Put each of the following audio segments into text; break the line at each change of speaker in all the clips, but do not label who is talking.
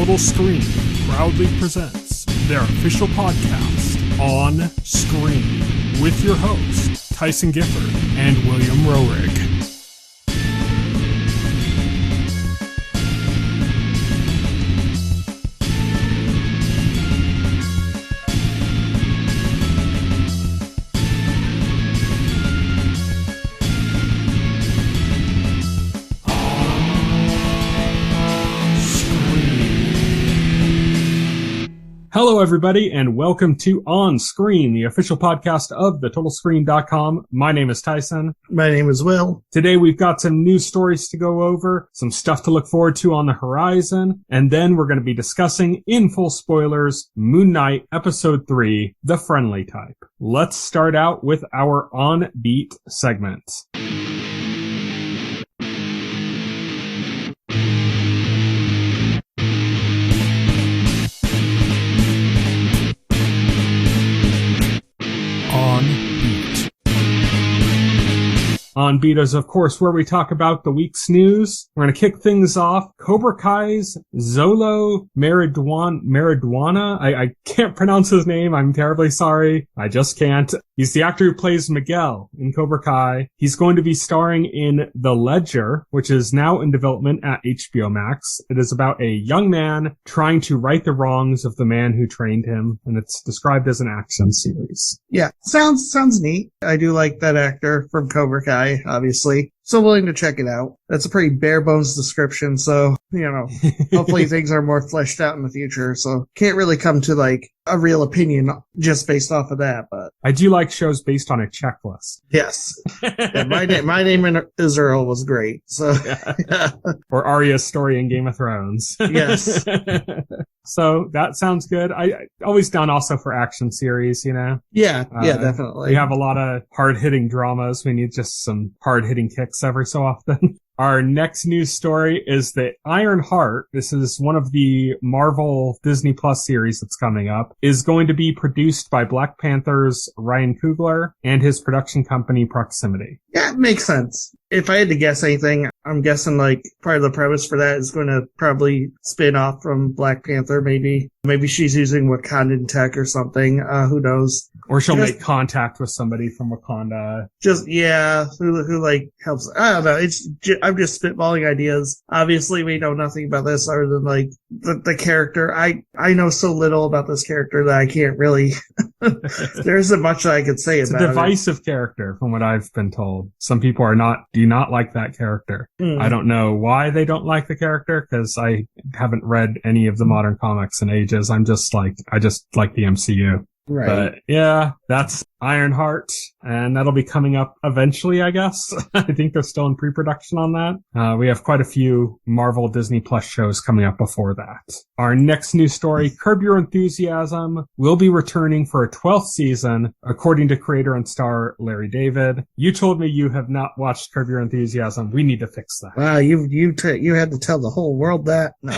Total Screen proudly presents their official podcast, On Screen, with your hosts, Tyson Gifford and William Roerig. Hello, everybody, and welcome to On Screen, the official podcast of TheTotalScreen.com. My name is Tyson.
My name is Will.
Today, we've got some news stories to go over, some stuff to look forward to on the horizon, and then we're going to be discussing, in full spoilers, Moon Knight Episode 3, The Friendly Type. Let's start out with our On Beat segment. On Beat is, of course, where we talk about the week's news. We're going to kick things off. Cobra Kai's Xolo Maridueña. I can't pronounce his name. I'm terribly sorry. I just can't. He's the actor who plays Miguel in Cobra Kai. He's going to be starring in The Ledger, which is now in development at HBO Max. It is about a young man trying to right the wrongs of the man who trained him, and it's described as an action series.
Yeah, sounds neat. I do like that actor from Cobra Kai, obviously. So willing to check it out. That's a pretty bare bones description, so, hopefully things are more fleshed out in the future, so can't really come to, a real opinion just based off of that, but...
I do like shows based on a checklist.
Yes. Yeah, my name in Israel was great, so... Yeah.
Or Arya's story in Game of Thrones.
Yes.
So, that sounds good. I always down also for action series,
Yeah, definitely.
We have a lot of hard-hitting dramas. We need just some hard-hitting kicks every so often. Our next news story is that Ironheart, this is one of the Marvel Disney Plus series that's coming up, is going to be produced by Black Panther's Ryan Cooglar and his production company Proximity.
Yeah, it makes sense. If I had to guess anything, I'm guessing part of the premise for that is going to probably spin off from Black Panther, maybe. Maybe she's using Wakandan tech or something. Who knows?
Or she'll make contact with somebody from Wakanda.
Who helps. I don't know. I'm just spitballing ideas. Obviously, we know nothing about this other than the character. I know so little about this character that I can't really. There isn't much that I could say about it.
It's a divisive character, from what I've been told. Some people do not like that character. I don't know why they don't like the character, because I haven't read any of the modern comics in ages. I just like the MCU.
Right.
But yeah, that's Ironheart, and that'll be coming up eventually, I guess. I think they're still in pre-production on that. We have quite a few Marvel Disney Plus shows coming up before that. Our next news story, Curb Your Enthusiasm, will be returning for a 12th season, according to creator and star Larry David. You told me you have not watched Curb Your Enthusiasm. We need to fix that.
Wow, you had to tell the whole world that? No.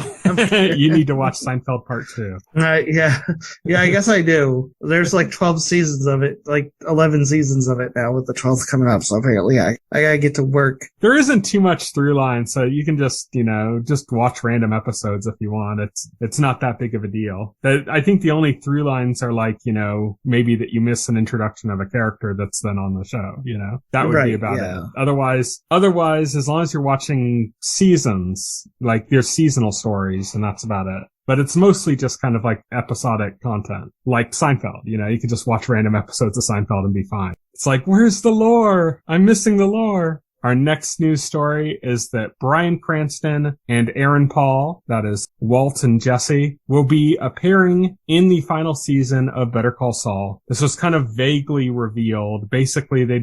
You need to watch Seinfeld Part 2.
Yeah, I guess I do. There's 12 seasons of it, 11 seasons of it now with the 12th coming up, so apparently I gotta get to work.
There isn't too much through line, so you can just watch random episodes if you want. It's not that big of a deal. I think the only through lines are maybe that you miss an introduction of a character that's then on the show, That would be about it. Otherwise, as long as you're watching seasons, there's seasonal stories, and that's about it. But it's mostly just kind of episodic content, like Seinfeld. You could just watch random episodes of Seinfeld and be fine. It's where's the lore? I'm missing the lore. Our next news story is that Bryan Cranston and Aaron Paul, that is Walt and Jesse, will be appearing in the final season of Better Call Saul. This was kind of vaguely revealed. Basically, they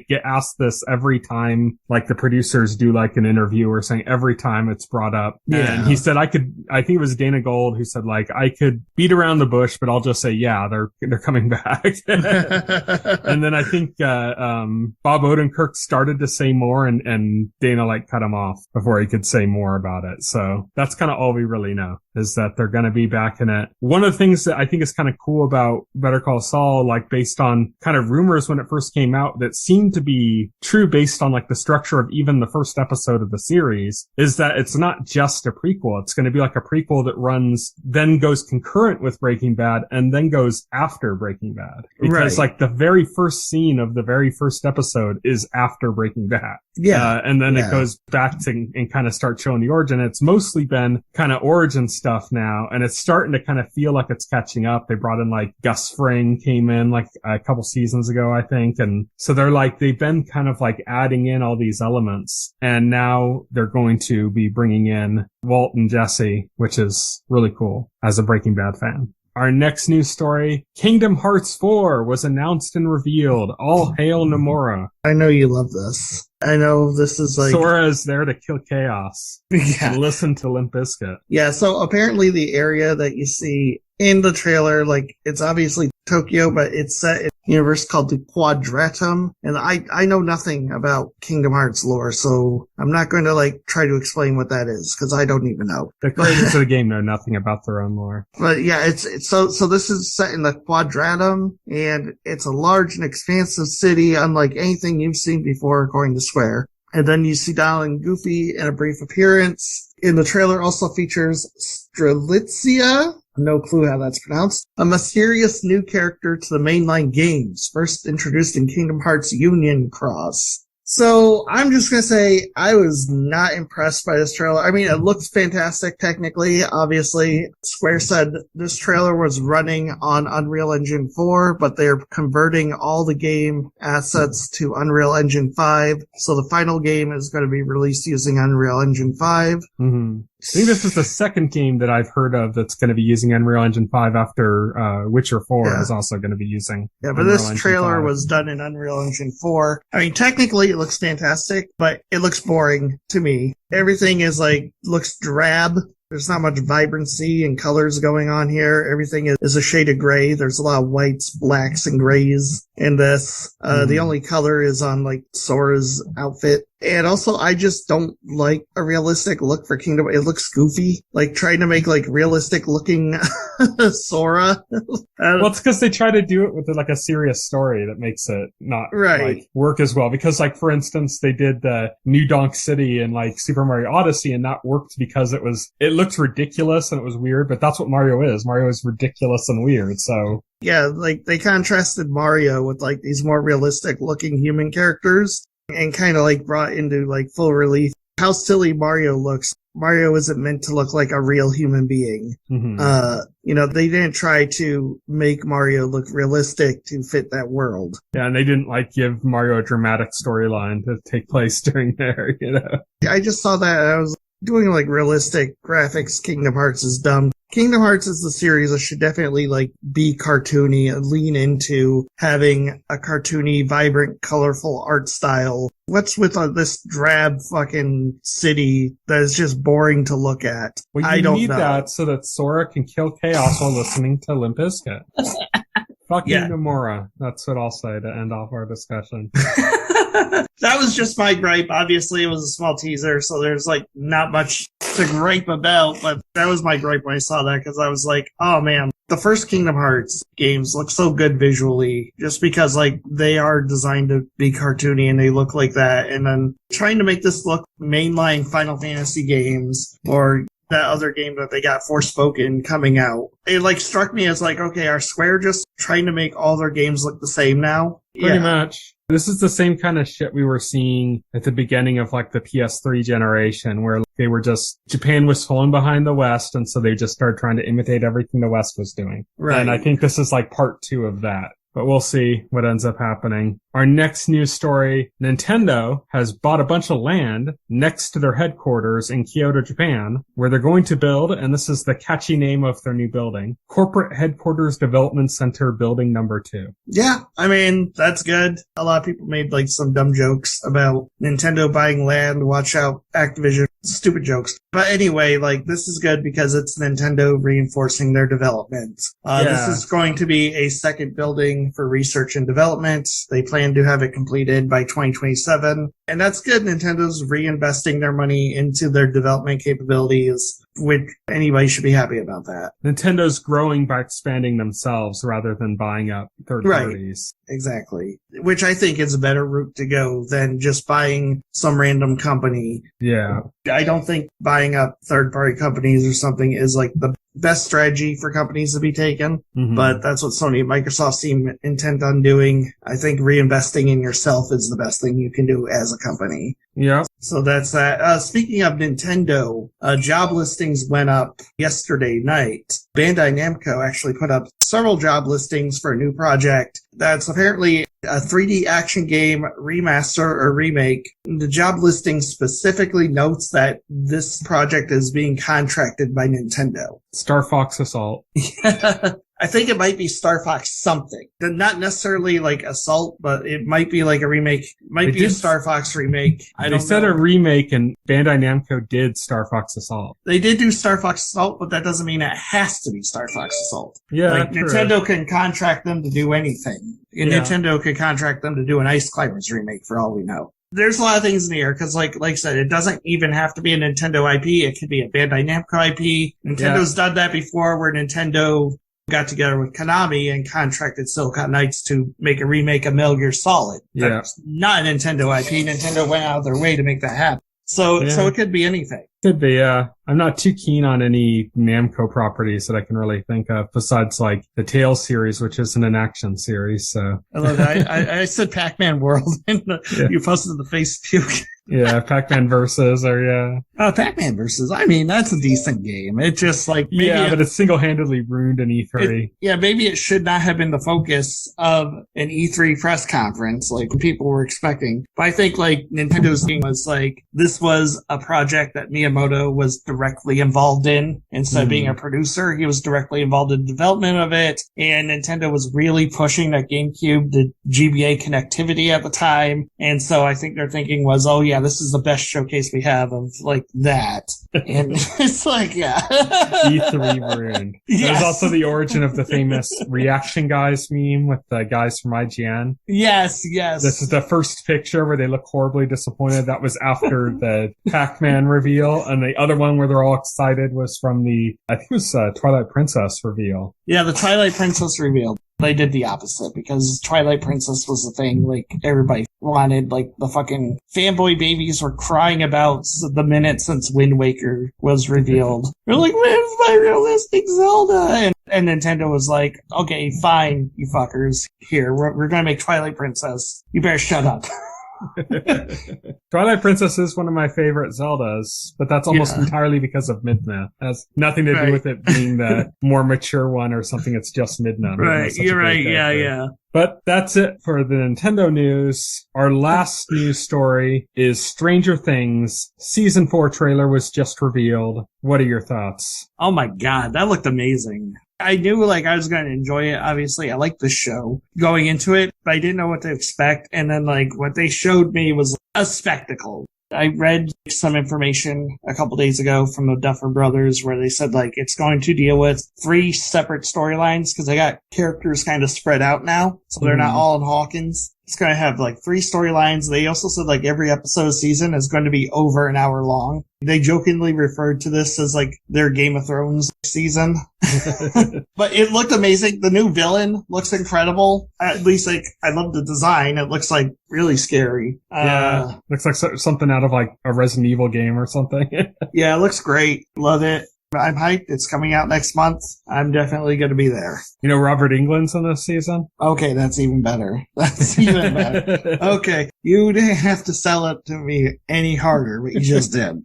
get asked this every time, the producers do an interview or saying every time it's brought up. Yeah. And he said, I think it was Dana Gold who said, I could beat around the bush, but I'll just say, yeah, they're coming back. And then I think, Bob Odenkirk started to say more, and Dana cut him off before he could say more about it. So that's kind of all we really know. is that they're going to be back in it. One of the things that I think is kind of cool about Better Call Saul, like based on kind of rumors when it first came out that seemed to be true based on like the structure of even the first episode of the series, is that it's not just a prequel. It's going to be like a prequel that runs, then goes concurrent with Breaking Bad and then goes after Breaking Bad. Because like the very first scene of the very first episode is after Breaking Bad.
Yeah.
And then it goes back to and kind of start showing the origin. It's mostly been kind of origin stuff now, and it's starting to kind of feel like it's catching up. They brought in like Gus Fring came in like a couple seasons ago, I think. And so they've been kind of like adding in all these elements, and now they're going to be bringing in Walt and Jesse, which is really cool as a Breaking Bad fan. Our next news story, Kingdom Hearts 4 was announced and revealed. All hail Nomura.
I know you love this. I know this is like...
Sora is there to kill chaos.
Yeah.
Listen to Limp Bizkit.
Yeah, so apparently the area that you see in the trailer, like, it's obviously Tokyo, but it's set in a universe called the Quadratum. And I know nothing about Kingdom Hearts lore, so I'm not going to, like, try to explain what that is, because I don't even know.
The creators of the game know nothing about their own lore.
But yeah, so this is set in the Quadratum, and it's a large and expansive city, unlike anything you've seen before, according to Square. And then you see Donald and Goofy in a brief appearance. In the trailer also features Strelitzia, no clue how that's pronounced, a mysterious new character to the mainline games, first introduced in Kingdom Hearts Union Cross. So I'm just going to say I was not impressed by this trailer. I mean, it looks fantastic technically. Obviously, Square said this trailer was running on Unreal Engine 4, but they're converting all the game assets to Unreal Engine 5. So the final game is going to be released using Unreal Engine 5.
Mm-hmm. I think this is the second game that I've heard of that's going to be using Unreal Engine 5 after Witcher 4 is also going to be using
but
Unreal
this
Engine
trailer
5.
was done in Unreal Engine 4. I mean, technically it looks fantastic, but it looks boring to me. Everything is looks drab. There's not much vibrancy and colors going on here. Everything is a shade of gray. There's a lot of whites, blacks, and grays in this. The only color is on Sora's outfit. And also, I just don't like a realistic look for Kingdom. It looks goofy. Trying to make realistic looking Sora.
Well, it's because they try to do it with a serious story that makes it not work as well. Because for instance, they did the New Donk City in Super Mario Odyssey, and that worked because it looked ridiculous and it was weird. But that's what Mario is. Mario is ridiculous and weird. So. Yeah,
they contrasted Mario with these more realistic looking human characters and kind of brought into full relief how silly Mario looks. Mario isn't meant to look like a real human being. Mm-hmm. They didn't try to make Mario look realistic to fit that world.
Yeah, and they didn't give Mario a dramatic storyline to take place during there,
I just saw that and I was doing realistic graphics. Kingdom Hearts is dumb. Kingdom Hearts is the series that should definitely be cartoony and lean into having a cartoony, vibrant, colorful art style. What's with this drab fucking city that is just boring to look at?
Well,
I don't
need
know.
That so that Sora can kill chaos while listening to Limp Bizkit. Fucking Nomura. That's what I'll say to end off our discussion.
That was just my gripe. Obviously, it was a small teaser, so there's not much to gripe about, but that was my gripe when I saw that, because I was like, oh man, the first Kingdom Hearts games look so good visually, just because they are designed to be cartoony and they look like that, and then trying to make this look mainline Final Fantasy games, or that other game that they got Forspoken coming out. It struck me as okay, are Square just trying to make all their games look the same now?
Pretty much. This is the same kind of shit we were seeing at the beginning of the PS3 generation, where they were Japan was falling behind the West, and so they just started trying to imitate everything the West was doing.
Right.
And I think this is part 2 of that. But we'll see what ends up happening. Our next news story, Nintendo has bought a bunch of land next to their headquarters in Kyoto, Japan, where they're going to build, and this is the catchy name of their new building, Corporate Headquarters Development Center Building Number 2.
Yeah, I mean, that's good. A lot of people made some dumb jokes about Nintendo buying land, watch out, Activision, stupid jokes. But anyway, this is good because it's Nintendo reinforcing their development. This is going to be a second building for research and development. They plan plan to have it completed by 2027. And that's good. Nintendo's reinvesting their money into their development capabilities, which anybody should be happy about that.
Nintendo's growing by expanding themselves rather than buying up third parties.
Exactly. Which I think is a better route to go than just buying some random company.
Yeah.
I don't think buying up third-party companies or something is like the best strategy for companies to be taken, but that's what Sony and Microsoft seem intent on doing. I think reinvesting in yourself is the best thing you can do as a company.
Yeah.
So that's that. Speaking of Nintendo, job listings went up yesterday night. Bandai Namco actually put up several job listings for a new project that's apparently a 3D action game remaster or remake. The job listing specifically notes that this project is being contracted by Nintendo.
Star Fox Assault.
I think it might be Star Fox something. Not necessarily like Assault, but it might be like a remake. Might be a Star Fox remake.
They said a remake, and Bandai Namco did Star Fox Assault.
They did do Star Fox Assault, but that doesn't mean it has to be Star Fox Assault.
Yeah,
like Nintendo can contract them to do anything. And Nintendo could contract them to do an Ice Climbers remake for all we know. There's a lot of things in the air because, like I said, it doesn't even have to be a Nintendo IP. It could be a Bandai Namco IP. Nintendo's done that before, where Nintendo got together with Konami and contracted Silicon Knights to make a remake of Metal Gear Solid.
Yeah.
That's not a Nintendo IP. Nintendo went out of their way to make that happen. So it could be anything.
Could be, yeah. I'm not too keen on any Namco properties that I can really think of, besides like the Tales series, which isn't an action series. So
I love that. I said Pac-Man World, and you posted the face puke.
Yeah, Pac-Man Versus, or
Pac-Man Versus. I mean, that's a decent game. It just like
but it's single-handedly ruined an E3.
Maybe it should not have been the focus of an E3 press conference like people were expecting. But I think like Nintendo's game was like, this was a project that Miyamoto was directly involved in. Instead of being a producer, he was directly involved in the development of it. And Nintendo was really pushing that GameCube, the GBA connectivity at the time. And so I think their thinking was, this is the best showcase we have of like that. And it's like,
E3 ruined. Yes. There's also the origin of the famous Reaction Guys meme with the guys from IGN.
Yes.
This is the first picture where they look horribly disappointed. That was after the Pac-Man reveal. And the other one where they're all excited was from I think it was Twilight Princess reveal.
Yeah, the Twilight Princess reveal. They did the opposite because Twilight Princess was the thing like everybody wanted. Like the fucking fanboy babies were crying about the minute since Wind Waker was revealed. They're like, where's my realistic Zelda? And Nintendo was like, okay, fine, you fuckers. Here, we're gonna make Twilight Princess. You better shut up.
Twilight Princess is one of my favorite Zeldas, but that's almost entirely because of Midna. It has nothing to do with it being the more mature one or something. It's just Midna.
Right, you're right. Yeah.
But that's it for the Nintendo news. Our last news story is Stranger Things. Season 4 trailer was just revealed. What are your thoughts?
Oh my god, that looked amazing. I knew like I was going to enjoy it. Obviously, I liked the show going into it, but I didn't know what to expect. And then like what they showed me was a spectacle. I read some information a couple days ago from the Duffer Brothers where they said like it's going to deal with 3 separate storylines because they got characters kind of spread out now. So they're not all in Hawkins. It's going to have like 3 storylines. They also said like every episode of season is going to be over an hour long. They jokingly referred to this as like their Game of Thrones season. But it looked amazing. The new villain looks incredible. At least like I love the design. It looks like really scary.
Looks like something out of like a Resident Evil game or something.
Yeah, it looks great. Love it. I'm hyped. It's coming out next month. I'm definitely going to be there.
You know, Robert Englund's in this season?
Okay, that's even better. That's even better. Okay, you didn't have to sell it to me any harder, but you just did.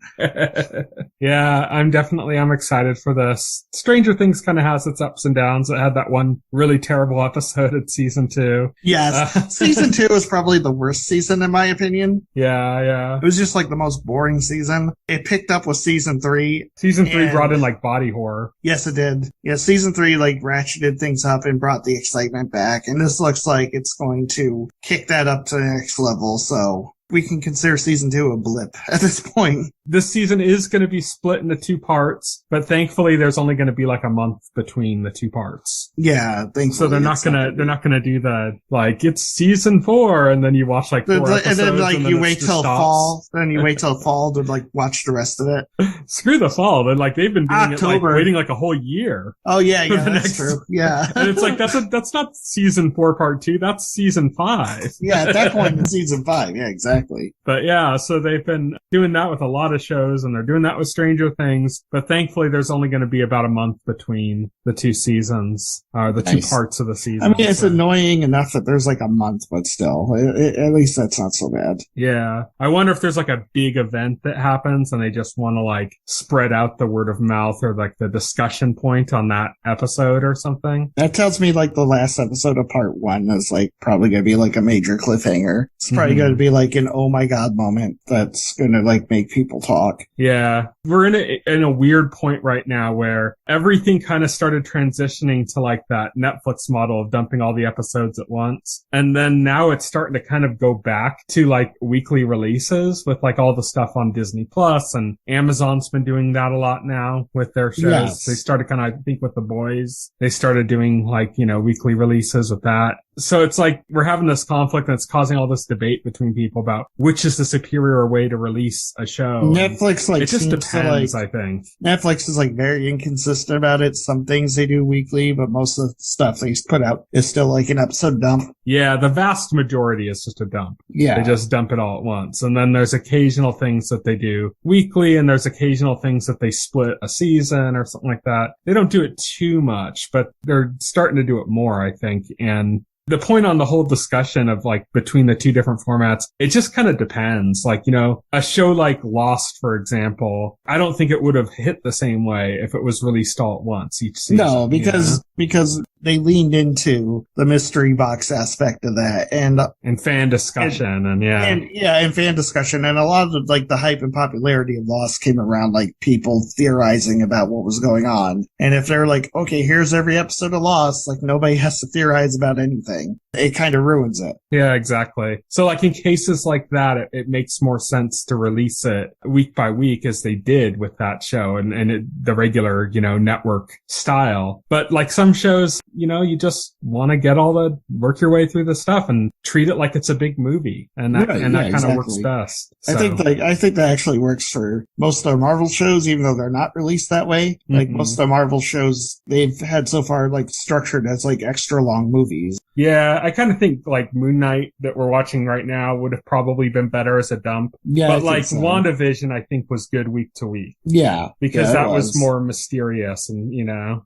Yeah, I'm excited for this. Stranger Things kind of has its ups and downs. It had that one really terrible episode in season 2.
Yes, season 2 was probably the worst season in my opinion.
Yeah.
It was just like the most boring season. It picked up with season 3.
Season 3 brought in like body horror.
Yes, it did. Yeah, season 3 like ratcheted things up and brought the excitement back. And this looks like it's going to kick that up to the next level. So we can consider season 2 a blip at this point.
This season is going to be split into 2 parts, but thankfully there's only going to be like a month between the 2 parts.
Yeah, thankfully.
So they're not gonna do the, like, it's season 4, and then you watch like 4 episodes.
And then like you wait till fall, then you wait till fall to like watch the rest of it.
Screw the fall. Then like they've been doing
October.
it like waiting like a whole year.
Oh yeah, that's true. Yeah.
And it's like, that's not season 4 part 2, that's season 5.
Yeah, at that point in season 5. Yeah, exactly.
But yeah, so they've been doing that with a lot of shows, and they're doing that with Stranger Things, but thankfully there's only going to be about a month between the 2 seasons, the 2 parts of the season.
I mean, it's annoying enough that there's like a month, but still, at least that's not so bad.
Yeah. I wonder if there's like a big event that happens and they just want to like spread out the word of mouth or like the discussion point on that episode or something.
That tells me like the last episode of part 1 is like probably going to be like a major cliffhanger. It's probably going to be like an oh my god moment that's going to like make people talk.
Yeah. We're in a weird point right now where everything kind of started transitioning to like that Netflix model of dumping all the episodes at once. And then now it's starting to kind of go back to like weekly releases with like all the stuff on Disney Plus, and Amazon's been doing that a lot now with their shows. Yes. They started kind of, I think with The Boys, they started doing like, weekly releases with that. So it's like we're having this conflict that's causing all this debate between people about which is the superior way to release a show.
Netflix, like,
it just depends, I think.
Netflix is like very inconsistent about it. Some things they do weekly, but most of the stuff they put out is still like an episode dump.
Yeah, the vast majority is just a dump.
Yeah.
They just dump it all at once. And then there's occasional things that they do weekly, and there's occasional things that they split a season or something like that. They don't do it too much, but they're starting to do it more, I think. And the point on the whole discussion of like between the 2 different formats, it just kind of depends. Like, a show like Lost, for example, I don't think it would have hit the same way if it was released all at once each season.
No, because they leaned into the mystery box aspect of that and
fan discussion and
fan discussion. And a lot of like the hype and popularity of Lost came around like people theorizing about what was going on. And if they're like, okay, here's every episode of Lost, like nobody has to theorize about anything. It kind of ruins it.
Yeah, exactly. So like in cases like that, it makes more sense to release it week by week as they did with that show and the regular, network style. But like some shows, you just want to work your way through the stuff and treat it like it's a big movie. And that kind of works best. So.
I think that actually works for most of the Marvel shows, even though they're not released that way. Like most of the Marvel shows they've had so far like structured as like extra long movies.
Yeah, I kind of think like Moon Knight that we're watching right now would have probably been better as a dump.
Yeah,
but like WandaVision, I think was good week to week.
Yeah,
because that was more mysterious and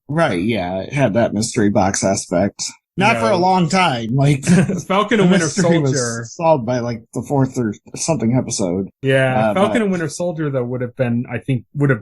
right. Yeah, it had that mystery box aspect. Not for a long time. Like
Falcon and Winter Soldier
was solved by like the 4th or something episode.
Yeah, Falcon and Winter Soldier though would have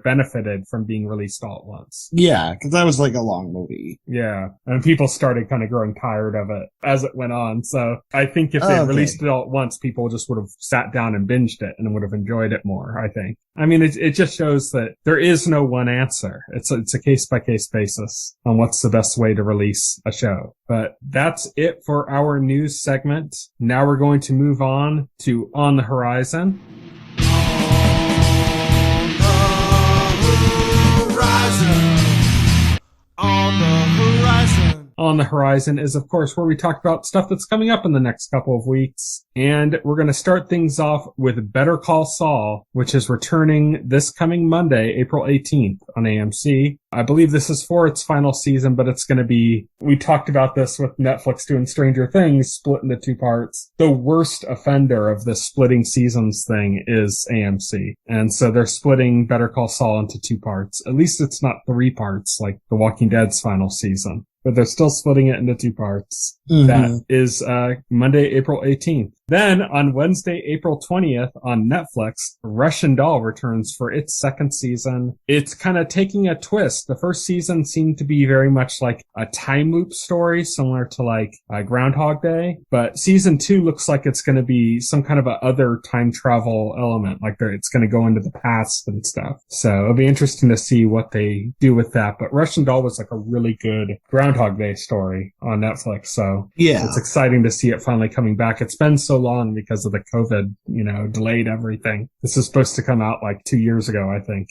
benefited from being released all at once.
Yeah, because that was like a long movie.
Yeah, and people started kind of growing tired of it as it went on. So I think if they released it all at once, people just would have sat down and binged it and would have enjoyed it more. I think. I mean, it just shows that there is no one answer. It's a case by case basis on what's the best way to release a show. But that's it for our news segment. Now we're going to move on to On the Horizon. On the Horizon is, of course, where we talk about stuff that's coming up in the next couple of weeks. And we're going to start things off with Better Call Saul, which is returning this coming Monday, April 18th on AMC. I believe this is for its final season, but it's going to be, we talked about this with Netflix doing Stranger Things, split into 2 parts. The worst offender of this splitting seasons thing is AMC. And so they're splitting Better Call Saul into 2 parts. At least it's not 3 parts like The Walking Dead's final season. But they're still splitting it into 2 parts. Mm-hmm. That is Monday, April 18th. Then on Wednesday, April 20th on Netflix, Russian Doll returns for its 2nd season. It's kind of taking a twist. The first season seemed to be very much like a time loop story, similar to like Groundhog Day. But season 2 looks like it's going to be some kind of a other time travel element, like it's going to go into the past and stuff. So it'll be interesting to see what they do with that. But Russian Doll was like a really good Groundhog Day story on Netflix. So yeah, it's exciting to see it finally coming back. It's been so long because of the COVID, delayed everything. This is supposed to come out like 2 years ago, I think.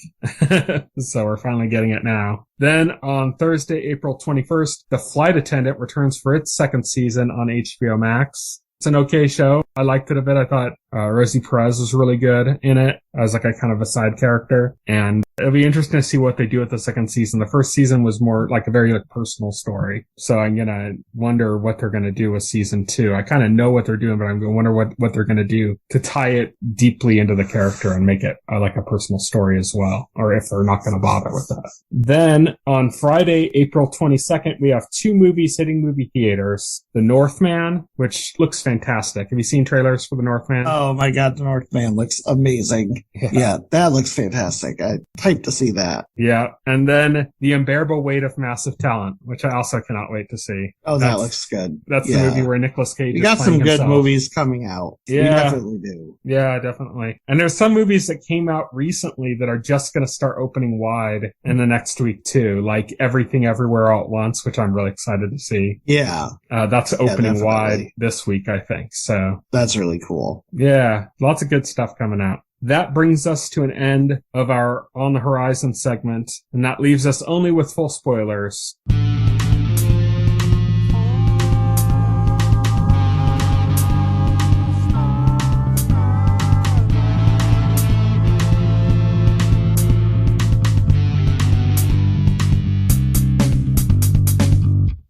So we're finally getting it now. Then on Thursday, April 21st, The Flight Attendant returns for its second season on HBO Max. It's an okay show. I liked it a bit. I thought Rosie Perez was really good in it as like a kind of a side character. And it'll be interesting to see what they do with the second season. The first season was more like a very personal story. So I'm going to wonder what they're going to do with season 2. I kind of know what they're doing, but I'm going to wonder what they're going to do to tie it deeply into the character and make it like a personal story as well. Or if they're not going to bother with that. Then on Friday, April 22nd, we have 2 movies hitting movie theaters. The Northman, which looks fantastic. Have you seen trailers for The Northman?
Oh my God, The Northman looks amazing. Yeah, that looks fantastic. I'm hyped to see that.
Yeah. And then The Unbearable Weight of Massive Talent, which I also cannot wait to see.
Oh, that looks good.
That's the movie where Nicolas Cage is
got
playing
some good
himself.
movies coming out.
Yeah.
We definitely do.
Yeah, definitely. And there's some movies that came out recently that are just going to start opening wide in the next week too, like Everything Everywhere All at Once, which I'm really excited to see.
Yeah.
That's opening wide this week, I think. So
that's really cool.
Yeah, lots of good stuff coming out. That brings us to an end of our On the Horizon segment, and that leaves us only with full spoilers.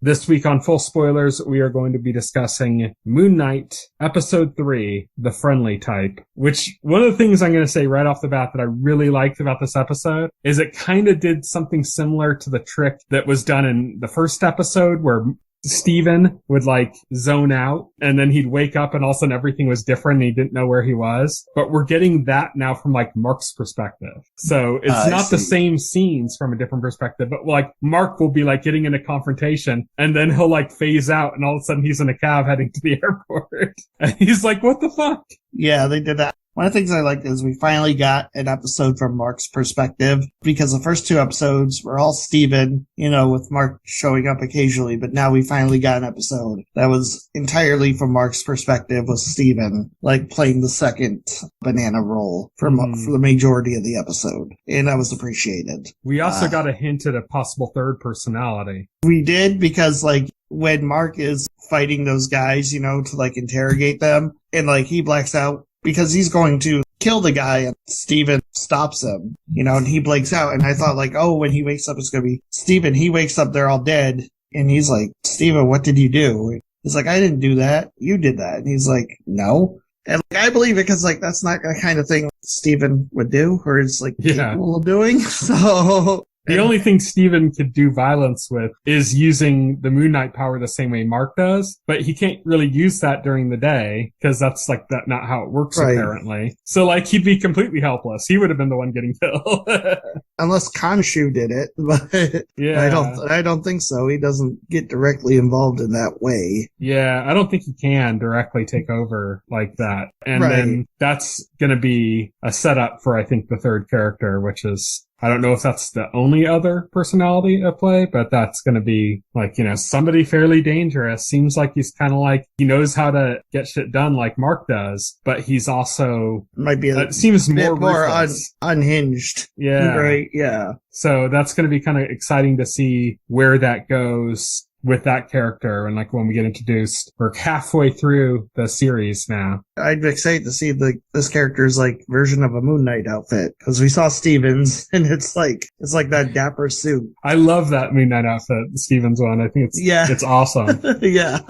This week on Full Spoilers, we are going to be discussing Moon Knight, Episode 3, The Friendly Type, which one of the things I'm going to say right off the bat that I really liked about this episode is it kind of did something similar to the trick that was done in the first episode where Steven would zone out and then he'd wake up and all of a sudden everything was different and he didn't know where he was. But we're getting that now from Mark's perspective. So it's not the same scenes from a different perspective, but Mark will be getting in a confrontation and then he'll phase out and all of a sudden he's in a cab heading to the airport. And he's like, what the fuck?
Yeah, they did that. One of the things I liked is we finally got an episode from Mark's perspective because the first 2 episodes were all Steven, with Mark showing up occasionally, but now we finally got an episode that was entirely from Mark's perspective with Steven, playing the second banana role for the majority of the episode. And that was appreciated.
We also got a hint at a possible third personality.
We did because when Mark is fighting those guys, to interrogate them and he blacks out, because he's going to kill the guy and Steven stops him, and he blanks out. And I thought when he wakes up, it's going to be Steven. He wakes up, they're all dead. And he's like, Steven, what did you do? He's like, I didn't do that. You did that. And he's like, no. And I believe it because that's not the kind of thing Steven would do or is capable of doing. So
the only thing Steven could do violence with is using the Moon Knight power the same way Mark does, but he can't really use that during the day because that's that not how it works apparently. So he'd be completely helpless. He would have been the one getting killed.
Unless Khonshu did it, but I don't think so. He doesn't get directly involved in that way.
Yeah, I don't think he can directly take over like that. And then that's going to be a setup for I think the third character, which is I don't know if that's the only other personality at play, but that's going to be somebody fairly dangerous. Seems like he's kind of he knows how to get shit done like Mark does, but he's also
might be
seems
more unhinged.
Yeah.
Right. Yeah.
So that's going to be kind of exciting to see where that goes with that character and when we get introduced. We're halfway through the series now.
I'd be excited to see this character's version of a Moon Knight outfit because we saw Steven's and it's that dapper suit.
I love that Moon Knight outfit, Steven's one. I think it's awesome.
Yeah.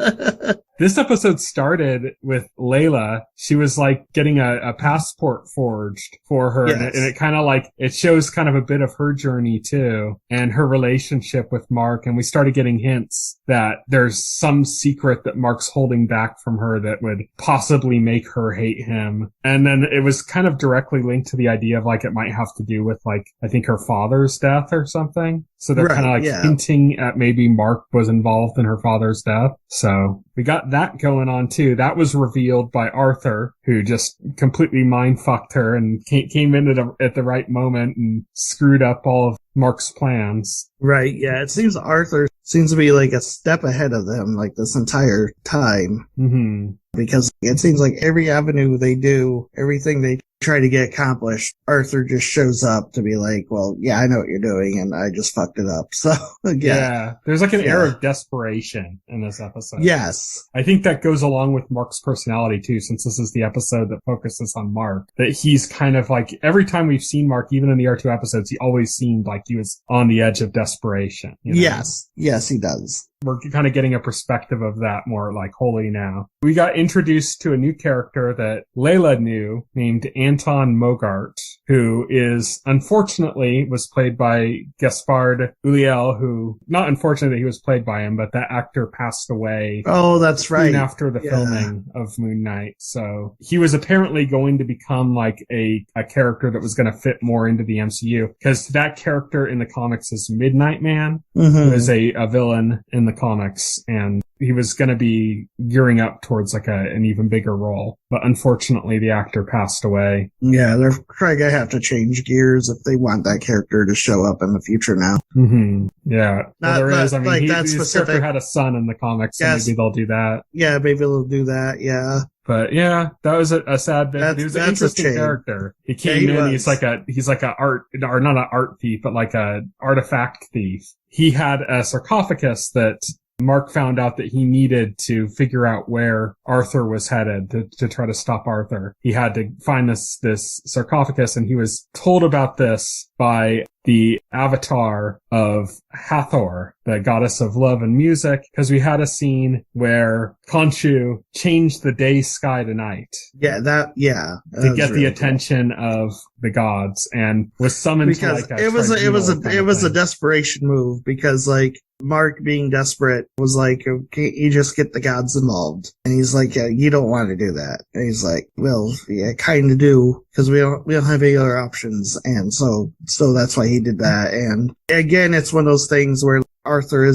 This episode started with Layla. She was getting a passport forged for her.
Yes.
And it kind of it shows kind of a bit of her journey too and her relationship with Mark. And we started getting hints that there's some secret that Mark's holding back from her that would possibly make her hate him. And then it was kind of directly linked to the idea of it might have to do with I think her father's death or something. So they're kind of hinting at maybe Mark was involved in her father's death. So we got that going on too. That was revealed by Arthur, who just completely mind fucked her and came in at the right moment and screwed up all of Mark's plans.
Right, yeah. It seems Arthur seems to be like a step ahead of them, like this entire time.
Mm-hmm.
Because it seems like every avenue they do, everything they try to get accomplished, Arthur just shows up to be like, well, yeah, I know what you're doing, and I just fucked it up. So,
yeah. There's like an air of desperation in this episode.
Yes.
I think that goes along with Mark's personality, too, since this is the episode that focuses on Mark. That he's kind of like, every time we've seen Mark, even in the R2 episodes, he always seemed like he was on the edge of desperation. You know?
Yes. Yes, he does.
We're kind of getting a perspective of that more like wholly now. We got introduced to a new character that Layla knew named Anton Mogart, who is, unfortunately, was played by Gaspard Ulliel, who, not unfortunately that he was played by him, but that actor passed away.
Oh, that's right.
Soon after the filming of Moon Knight. So he was apparently going to become like a character that was going to fit more into the MCU, because that character in the comics is Midnight Man, who is a villain in the comics, and he was going to be gearing up towards like an even bigger role, but unfortunately the actor passed away.
Yeah, they're probably gonna have to change gears if they want that character to show up in the future now.
Mm-hmm. Yeah, well, there is. I mean,
like
his character had a son in the comics, so maybe they'll do that.
Yeah, maybe they'll do that. Yeah.
But yeah, that was a sad bit. He was an interesting character. He came in. He's like a art, or not an art thief, but like a artifact thief. He had a sarcophagus that Mark found out that he needed to figure out where Arthur was headed to try to stop Arthur. He had to find this sarcophagus, and he was told about this by the avatar of Hathor, the goddess of love and music, because we had a scene where Khonshu changed the day sky to night.
Yeah, to
get the attention of the gods, and was summoned
because
to like
it was a desperation move, because like Mark being desperate was like, okay, you just get the gods involved. And he's like, yeah, you don't want to do that. And he's like, well, yeah, kind of do, because we don't have any other options. And so that's why he did that. And again, it's one of those things where Arthur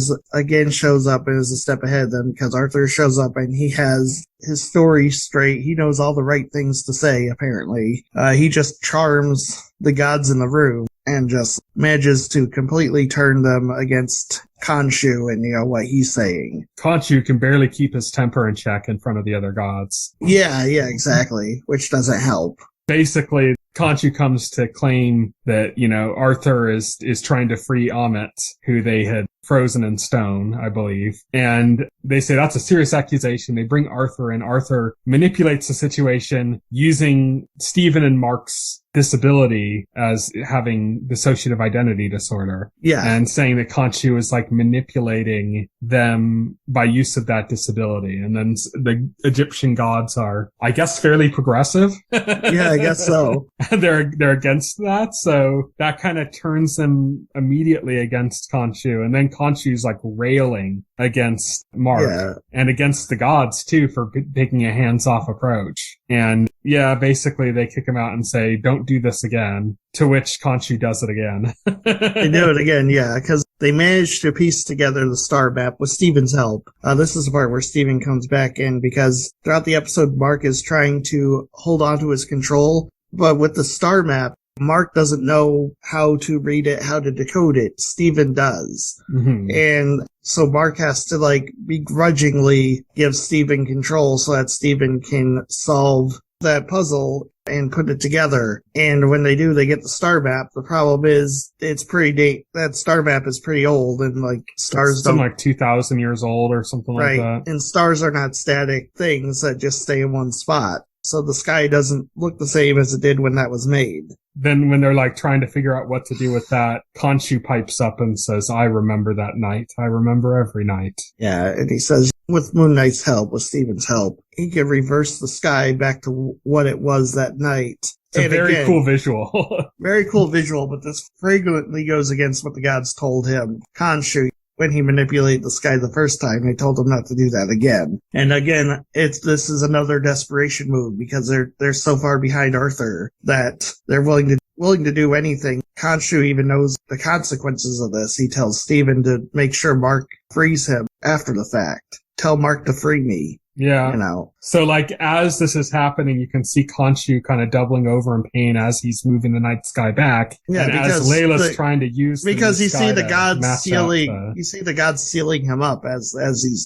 shows up and is a step ahead of them, because Arthur shows up and he has his story straight. He knows all the right things to say, apparently. He just charms the gods in the room and just manages to completely turn them against Khonshu and, what he's saying.
Khonshu can barely keep his temper in check in front of the other gods.
Yeah, exactly. Which doesn't help.
Basically, Khonshu comes to claim that, Arthur is trying to free Amit, who they had frozen in stone, I believe. And they say that's a serious accusation. They bring Arthur in. Arthur manipulates the situation using Stephen and Mark's disability as having dissociative identity disorder.
Yeah.
And saying that Khonshu is like manipulating them by use of that disability. And then the Egyptian gods are, I guess, fairly progressive.
Yeah, I guess so.
They're against that. So that kind of turns them immediately against Khonshu. And then Khonshu's like railing against Mark and against the gods too for taking a hands-off approach. And yeah, basically they kick him out and say, don't do this again. To which Khonshu does it again.
They do it again, yeah, because they managed to piece together the star map with Steven's help. This is the part where Steven comes back in, because throughout the episode, Mark is trying to hold on to his control. But with the star map, Mark doesn't know how to read it, how to decode it. Steven does. Mm-hmm. And so Mark has to begrudgingly give Steven control so that Steven can solve that puzzle and put it together. And when they do, they get the star map. The problem is that star map is pretty old, and stars
don't, like 2,000 years old or something like that.
And stars are not static things that just stay in one spot. So the sky doesn't look the same as it did when that was made.
Then when they're trying to figure out what to do with that, Khonshu pipes up and says, I remember that night. I remember every night.
Yeah, and he says with Moon Knight's help, with Steven's help, he can reverse the sky back to what it was that night.
It's a very cool visual.
Very cool visual, but this frequently goes against what the gods told him. Khonshu, when he manipulated the sky the first time, they told him not to do that again. And again, this is another desperation move, because they're so far behind Arthur that they're willing to do anything. Khonshu even knows the consequences of this. He tells Steven to make sure Mark frees him after the fact. Tell Mark to free me.
Yeah. So, like, as this is happening, you can see Khonshu kind of doubling over in pain as he's moving the night sky back.
Yeah,
and as Layla's trying to use
because you see the gods
sealing,
you see the gods sealing him up as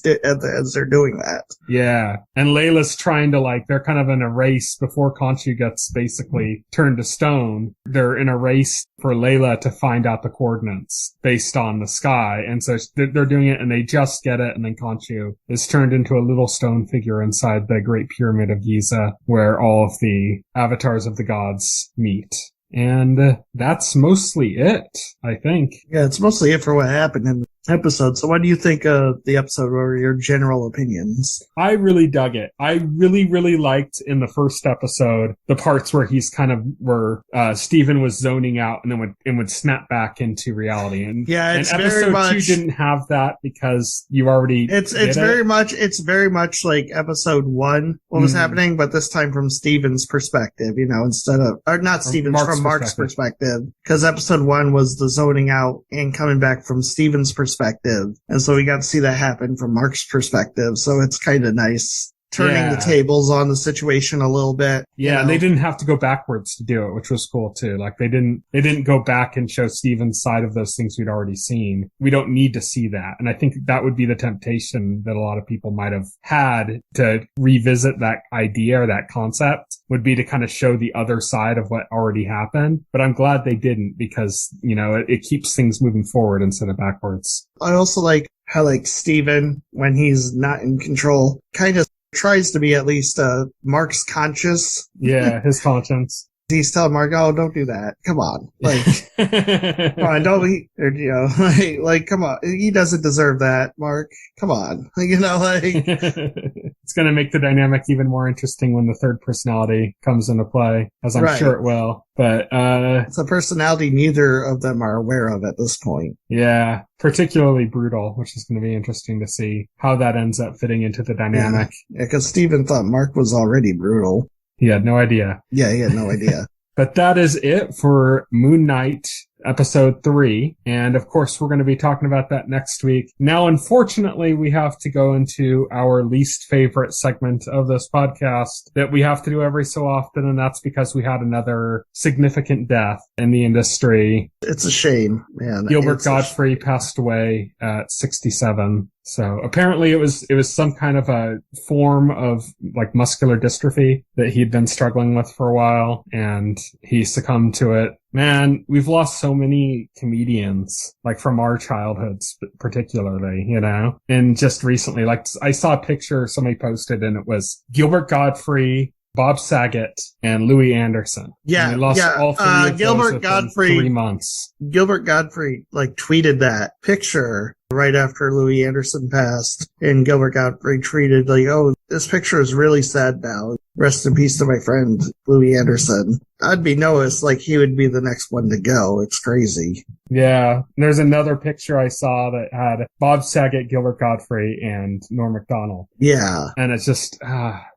they're doing that.
Yeah, and Layla's trying to, like, they're kind of in a race before Khonshu gets basically turned to stone. They're in a race for Layla to find out the coordinates based on the sky, and so they're doing it, and they just get it, and then Khonshu is turned into a little stone figure inside the Great Pyramid of Giza, where all of the avatars of the gods meet. And that's mostly it, I think.
Yeah, it's mostly it for what happened in the episode. So what do you think of the episode, or your general opinions?
I really dug it. I really, really liked in the first episode the parts where he's kind of where Steven was zoning out and then would snap back into reality. And
yeah, it's
and
very
episode
much
2 didn't have that because you already
it's very much like episode 1 what was happening, but this time from Steven's perspective, instead of, or not Steven's, from Mark's perspective, because episode 1 was the zoning out and coming back from Steven's perspective, and so we got to see that happen from Mark's perspective. So it's kind of nice turning the tables on the situation a little bit.
Yeah, and they didn't have to go backwards to do it, which was cool too. Like they didn't go back and show Steven's side of those things we'd already seen. We don't need to see that. And I think that would be the temptation that a lot of people might have had to revisit that idea or that concept, would be to kind of show the other side of what already happened. But I'm glad they didn't, because, it keeps things moving forward instead of backwards.
I also like how, like, Steven, when he's not in control, kind of tries to be at least Mark's conscious.
Yeah, his conscience.
He's telling Mark, "Oh, don't do that. Come on, like, come on, don't be, like, come on. He doesn't deserve that, Mark. Come on, like."
It's going to make the dynamic even more interesting when the third personality comes into play, as I'm sure it will. But
it's a personality neither of them are aware of at this point.
Yeah, particularly brutal, which is going to be interesting to see how that ends up fitting into the dynamic.
Yeah, because Steven thought Mark was already brutal.
He had no idea.
Yeah, he had no idea.
But that is it for Moon Knight episode 3. And of course, we're going to be talking about that next week. Now, unfortunately, we have to go into our least favorite segment of this podcast that we have to do every so often. And that's because we had another significant death in the industry.
It's a shame, man.
Gilbert Godfrey passed away at 67. So apparently it was some kind of a form of like muscular dystrophy that he'd been struggling with for a while, and he succumbed to it. Man, we've lost so many comedians, like from our childhoods particularly, and just recently, like I saw a picture somebody posted and it was Gilbert Godfrey, Bob Saget, and Louis Anderson.
Yeah,
and we lost all three of
Gilbert
Godfrey 3 months.
Gilbert Godfrey like tweeted that picture right after Louis Anderson passed, and Gilbert Godfrey tweeted like, "Oh, this picture is really sad now. Rest in peace to my friend Louis Anderson." I'd be noticed like he would be the next one to go. It's crazy.
Yeah. There's another picture I saw that had Bob Saget, Gilbert Godfrey, and Norm Macdonald.
Yeah.
And it's just,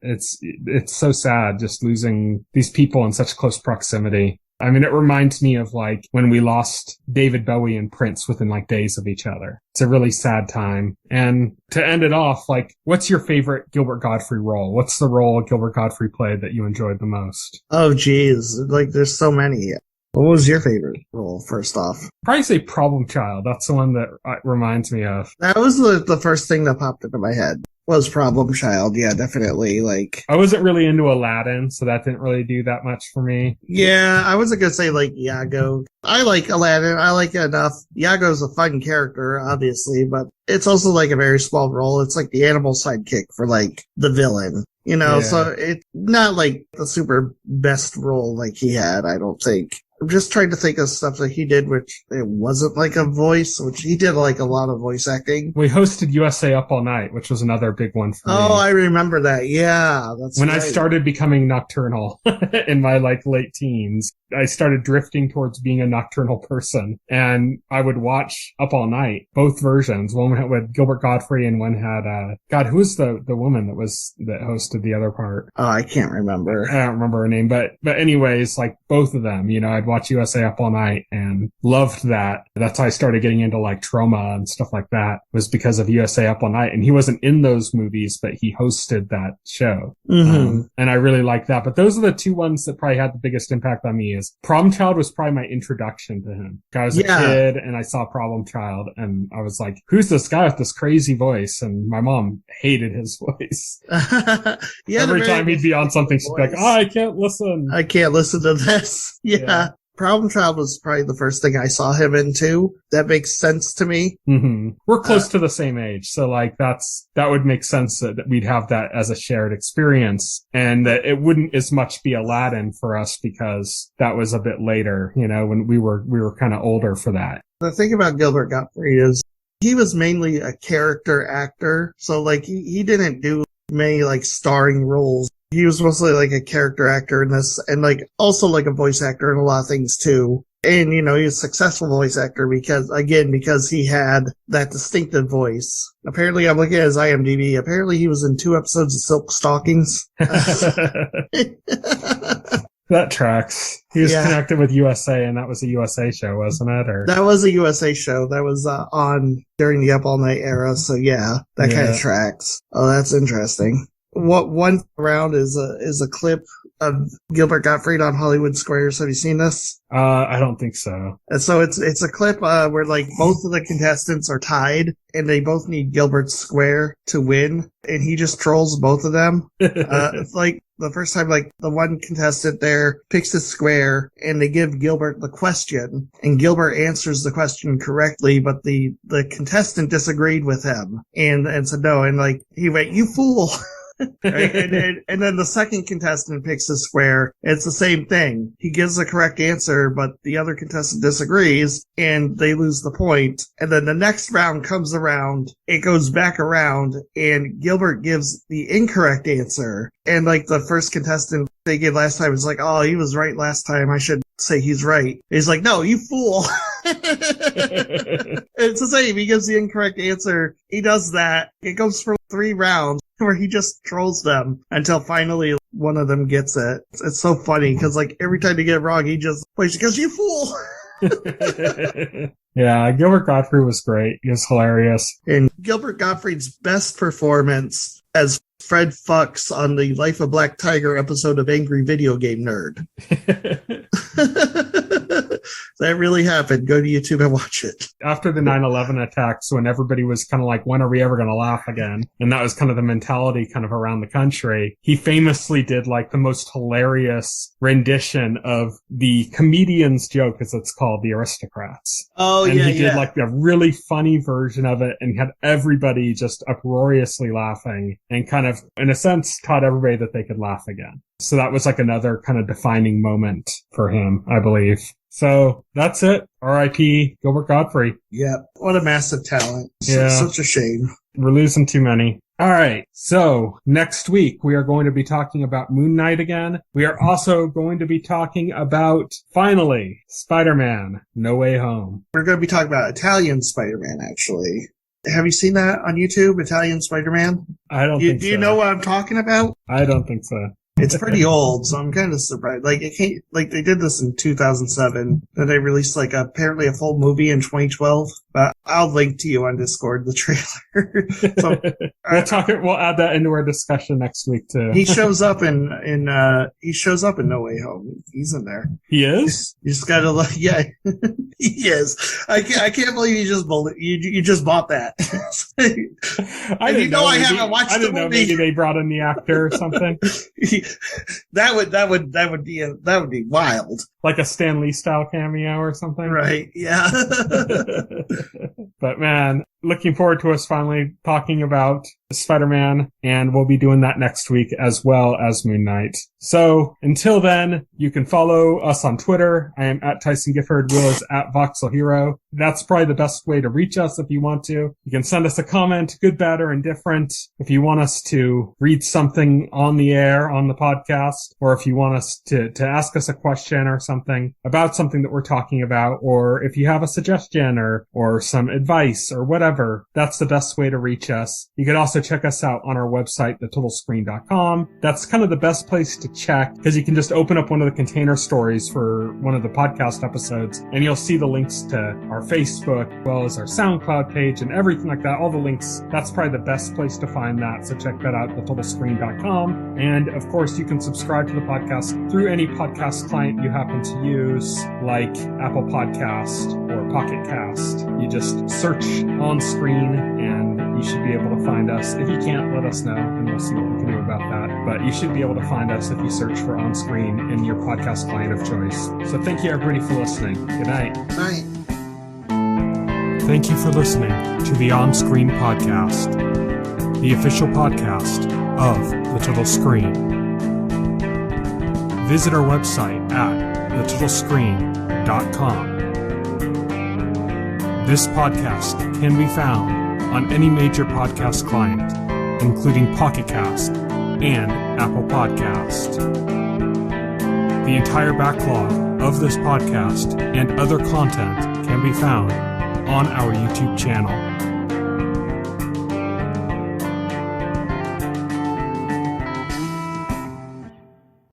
it's so sad just losing these people in such close proximity. I mean, it reminds me of like when we lost David Bowie and Prince within like days of each other. It's a really sad time. And to end it off, like, what's your favorite Gilbert Godfrey role? What's the role Gilbert Godfrey played that you enjoyed the most?
Oh, geez. Like, there's so many. What was your favorite role, first off?
Probably say Problem Child. That's the one that reminds me of.
That was the first thing that popped into my head. Was Problem Child. Yeah, definitely. Like,
I wasn't really into Aladdin, so that didn't really do that much for me.
Yeah, I wasn't gonna say like Iago. I like Aladdin. I like it enough. Iago's a fun character, obviously, but it's also like a very small role. It's like the animal sidekick for like the villain. So it's not like the super best role like he had, I don't think. I'm just trying to think of stuff that he did, which it wasn't like a voice, which he did like a lot of voice acting.
We hosted USA Up All Night, which was another big one for me.
Oh, I remember that. Yeah, that's
when
right.
I started becoming nocturnal in my like late teens. I started drifting towards being a nocturnal person, and I would watch Up All Night, both versions. One had Gilbert Godfrey, and one had God, who was the woman that hosted the other part?
Oh, I can't remember.
I don't remember her name, but anyways, like both of them, I'd watch USA Up All Night and loved that. That's how I started getting into like trauma and stuff like that, was because of USA Up All Night. And he wasn't in those movies, but he hosted that show.
Mm-hmm.
And I really liked that. But those are the two ones that probably had the biggest impact on me. Is Problem Child was probably my introduction to him. I was a kid and I saw Problem Child and I was like, who's this guy with this crazy voice? And my mom hated his voice. Every time he'd be on something, she'd be like, I can't listen.
I can't listen to this. Yeah. Problem Child was probably the first thing I saw him into. That makes sense to me.
Mm-hmm. We're close to the same age. So like that would make sense that we'd have that as a shared experience, and that it wouldn't as much be Aladdin for us because that was a bit later, when we were kind of older for that.
The thing about Gilbert Gottfried is he was mainly a character actor. So like he didn't do many like starring roles. He was mostly like a character actor in this, and like also like a voice actor in a lot of things too. And, he was a successful voice actor because he had that distinctive voice. Apparently, I'm looking at his IMDb. Apparently, he was in 2 episodes of Silk Stockings.
That tracks. He was connected with USA, and that was a USA show, wasn't it? Or
that was a USA show that was on during the Up All Night era. So that kind of tracks. Oh, that's interesting. What one round is a clip of Gilbert Gottfried on Hollywood Squares. Have you seen this?
I don't think so.
And so it's a clip where like both of the contestants are tied and they both need Gilbert's square to win, and he just trolls both of them. It's like the first time, like the one contestant there picks his square and they give Gilbert the question, and Gilbert answers the question correctly, but the contestant disagreed with him and said no, and like he went, "You fool." Right? And then the second contestant picks his square. It's the same thing. He gives the correct answer, but the other contestant disagrees, and they lose the point. And then the next round comes around, it goes back around, and Gilbert gives the incorrect answer. And like the first contestant they gave last time was like, oh, he was right last time, I should say he's right. He's like, no, you fool. It's the same. He gives the incorrect answer. He does that. It goes for 3 rounds where he just trolls them until finally one of them gets it. It's so funny because like every time they get it wrong, he just goes, you fool.
Yeah, Gilbert Gottfried was great. He was hilarious.
And Gilbert Gottfried's best performance as Fred Fucks on the Life of Black Tiger episode of Angry Video Game Nerd. That really happened. Go to YouTube and watch it.
After the 9/11 attacks, when everybody was kind of like, when are we ever going to laugh again? And that was kind of the mentality kind of around the country. He famously did like the most hilarious rendition of the comedian's joke, as it's called, The Aristocrats.
Oh,
and he did like a really funny version of it and had everybody just uproariously laughing and kind of, in a sense, taught everybody that they could laugh again. So that was like another kind of defining moment for him, I believe. So that's it. R.I.P. Gilbert Gottfried.
Yeah. What a massive talent.
Yeah.
Such a shame.
We're losing too many. All right. So next week we are going to be talking about Moon Knight again. We are also going to be talking about, finally, Spider-Man No Way Home.
We're going to be talking about Italian Spider-Man, actually. Have you seen that on YouTube, Italian Spider-Man?
I don't think so.
Do you know what I'm talking about?
I don't think so.
It's pretty old, so I'm kind of surprised. Like, it can't, like, they did this in 2007, and they released, like, apparently a full movie in 2012. But I'll link to you on Discord the trailer. So,
we'll add that into our discussion next week too.
He shows up in No Way Home. He's in there.
He is?
You just gotta look. Yeah, he is. I can't believe you just bought that.
I haven't watched the movie. Maybe they brought in the actor or something.
That would be wild.
Like a Stan Lee style cameo or something.
Right. Yeah.
But man, looking forward to us finally talking about Spider-Man, and we'll be doing that next week as well as Moon Knight. So until then, you can follow us on Twitter. I am at Tyson Gifford. Will is at Voxel Hero. That's probably the best way to reach us if you want to. You can send us a comment, good, bad, or indifferent. If you want us to read something on the air, on the podcast, or if you want us to ask us a question or something about something that we're talking about, or if you have a suggestion or some advice or whatever, that's the best way to reach us. You can also check us out on our website, thetotalscreen.com. That's kind of the best place to check because you can just open up one of the container stories for one of the podcast episodes and you'll see the links to our Facebook, as well as our SoundCloud page and everything like that. All the links, that's probably the best place to find that. So check that out, thetotalscreen.com. And of course, you can subscribe to the podcast through any podcast client you happen to use, like Apple Podcast or Pocket Cast. You just search OnScreen and you should be able to find us. If you can't, let us know and we'll see what we can do about that. But you should be able to find us if you search for OnScreen in your podcast client of choice. So thank you everybody for listening. Good night.
Night.
Thank you for listening to the OnScreen podcast, the official podcast of The Total Screen. Visit our website at thetotalscreen.com. This podcast can be found on any major podcast client, including Pocket Cast and Apple Podcast. The entire backlog of this podcast and other content can be found on our YouTube channel.